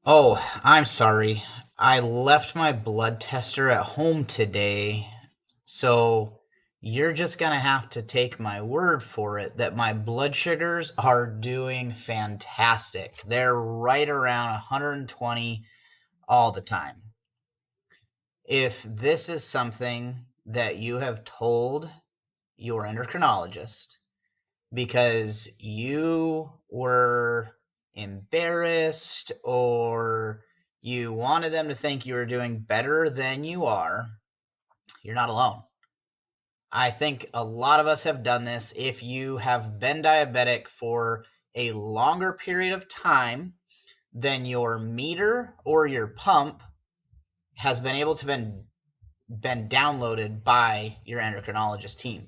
Oh, I'm sorry. I left my blood tester at home today. So you're just going to have to take my word for it that my blood sugars are doing fantastic. They're right around 120 all the time. If this is something that you have told your endocrinologist because you were embarrassed or you wanted them to think you were doing better than you are, you're not alone. I think a lot of us have done this. If you have been diabetic for a longer period of time than your meter or your pump has been able to been downloaded by your endocrinologist team.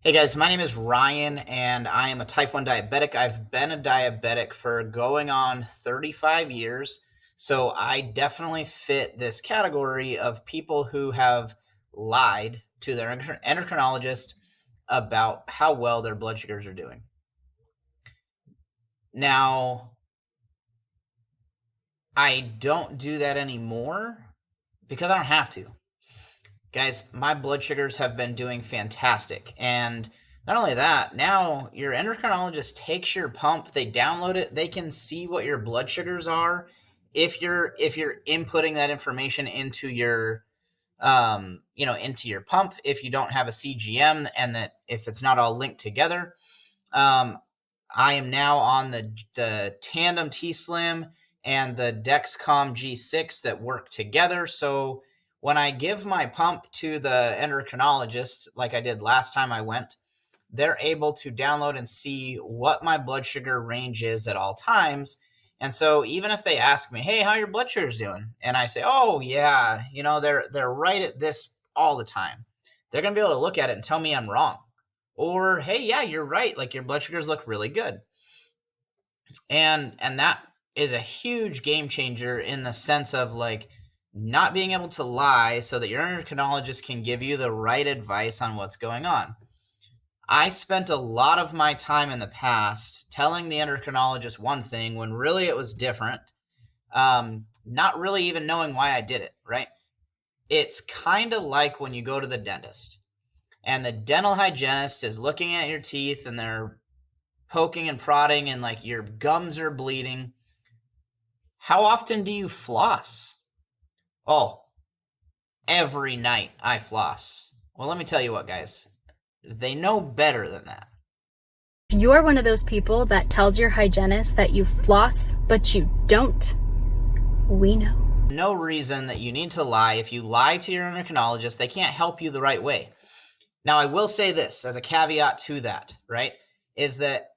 Hey guys, my name is Ryan and I am a type 1 diabetic. I've been a diabetic for going on 35 years. So I definitely fit this category of people who have lied to their endocrinologist about how well their blood sugars are doing. Now, I don't do that anymore because I don't have to. Guys, my blood sugars have been doing fantastic. And not only that, now your endocrinologist takes your pump, they download it, they can see what your blood sugars are if you're inputting that information into your into your pump, if you don't have a CGM and that if it's not all linked together. I am now on the Tandem T-Slim and the Dexcom G6 that work together. So when I give my pump to the endocrinologist, like I did last time I went, they're able to download and see what my blood sugar range is at all times. And so even if they ask me, "Hey, how your blood sugar's doing?" and I say, "Oh, yeah, they're right at this all the time." They're going to be able to look at it and tell me I'm wrong. Or, "Hey, yeah, you're right. Like your blood sugars look really good." And that is a huge game changer in the sense of like not being able to lie so that your endocrinologist can give you the right advice on what's going on. I spent a lot of my time in the past telling the endocrinologist one thing when really it was different, not really even knowing why I did it, right? It's kind of like when you go to the dentist and the dental hygienist is looking at your teeth and they're poking and prodding and like your gums are bleeding. How often do you floss? Oh, every night I floss. Well, let me tell you what, guys. They know better than that. If you're one of those people that tells your hygienist that you floss, but you don't, we know. No reason that you need to lie. If you lie to your endocrinologist, they can't help you the right way. Now, I will say this as a caveat to that, right? Is that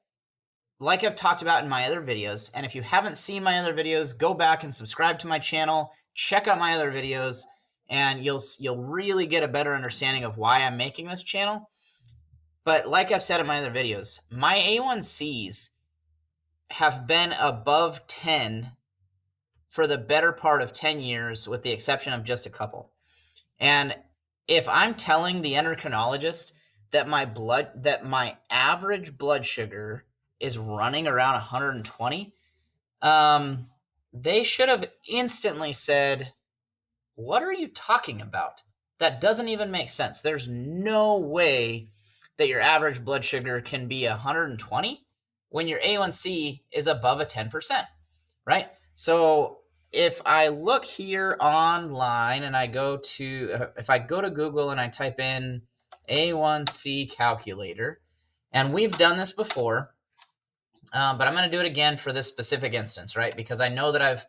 like I've talked about in my other videos, and if you haven't seen my other videos, go back and subscribe to my channel, check out my other videos, and you'll really get a better understanding of why I'm making this channel. But like I've said in my other videos, my A1Cs have been above 10 for the better part of 10 years, with the exception of just a couple. And if I'm telling the endocrinologist that my average blood sugar is running around 120, they should have instantly said, "What are you talking about? That doesn't even make sense. There's no way that your average blood sugar can be 120 when your A1C is above a 10%, right?" So if I look here online and if I go to Google and I type in A1C calculator, and we've done this before, but I'm going to do it again for this specific instance, right? Because I know that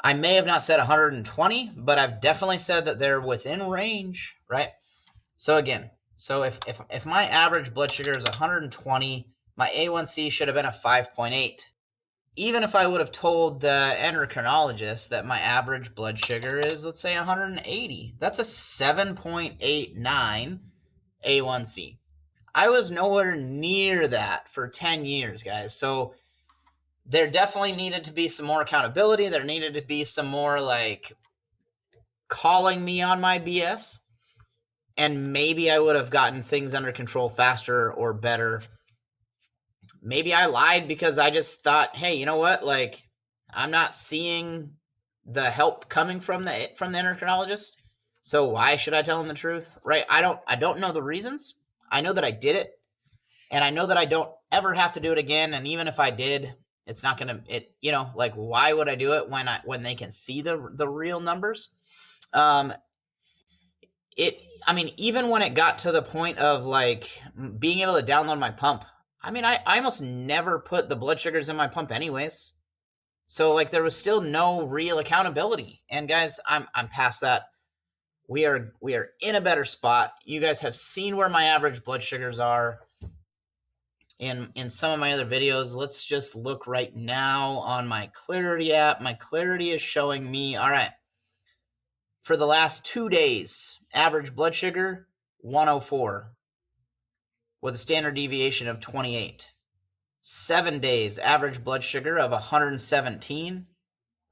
I may have not said 120, but I've definitely said that they're within range, right? So again, if my average blood sugar is 120, my A1C should have been a 5.8. Even if I would have told the endocrinologist that my average blood sugar is, let's say, 180, that's a 7.89 A1C. I was nowhere near that for 10 years, guys. So there definitely needed to be some more accountability. There needed to be some more like calling me on my BS. And maybe I would have gotten things under control faster or better. Maybe I lied because I just thought, hey, you know what? Like, I'm not seeing the help coming from the endocrinologist. So why should I tell him the truth? Right? I don't know the reasons. I know that I did it, and I know that I don't ever have to do it again. And even if I did, it's not gonna like, why would I do it when they can see the real numbers? Um, I mean, even when it got to the point of like being able to download my pump, I mean, I almost never put the blood sugars in my pump anyways. So like there was still no real accountability. And guys, I'm past that. We are in a better spot. You guys have seen where my average blood sugars are in some of my other videos. Let's just look right now on my Clarity app. My Clarity is showing me, all right, for the last 2 days, average blood sugar 104 with a standard deviation of 28. 7 days, average blood sugar of 117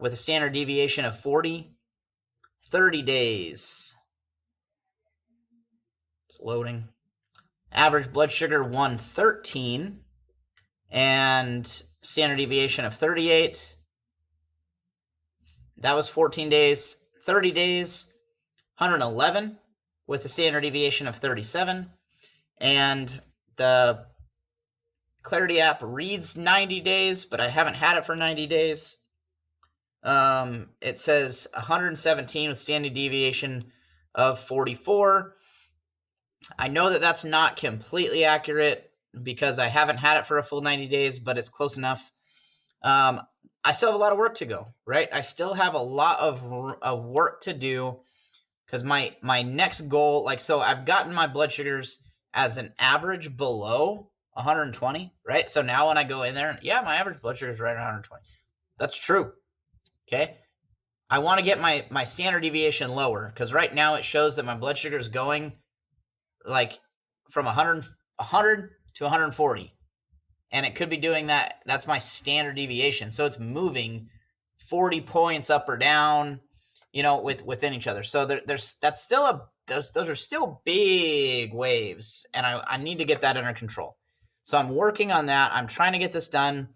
with a standard deviation of 40. 30 days. It's loading. Average blood sugar 113 and standard deviation of 38. That was 14 days. 30 days, 111 with a standard deviation of 37. And the Clarity app reads 90 days, but I haven't had it for 90 days. It says 117 with standard deviation of 44. I know that that's not completely accurate because I haven't had it for a full 90 days, but it's close enough. I still have a lot of work to go, right? I still have a lot of work to do because my next goal, like, so I've gotten my blood sugars as an average below 120, right? So now when I go in there, yeah, my average blood sugar is right around 120. That's true. Okay. I want to get my standard deviation lower because right now it shows that my blood sugar is going like from 100 to 140. And it could be doing that. That's my standard deviation. So it's moving 40 points up or down, within each other. So those are still big waves, and I need to get that under control. So I'm working on that. I'm trying to get this done,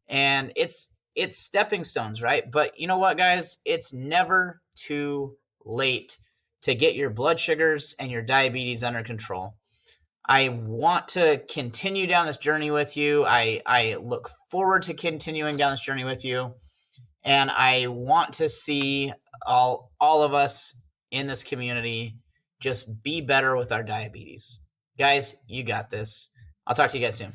and it's stepping stones, right? But you know what, guys? It's never too late to get your blood sugars and your diabetes under control. I want to continue down this journey with you. I look forward to continuing down this journey with you. And I want to see all of us in this community just be better with our diabetes. Guys, you got this. I'll talk to you guys soon.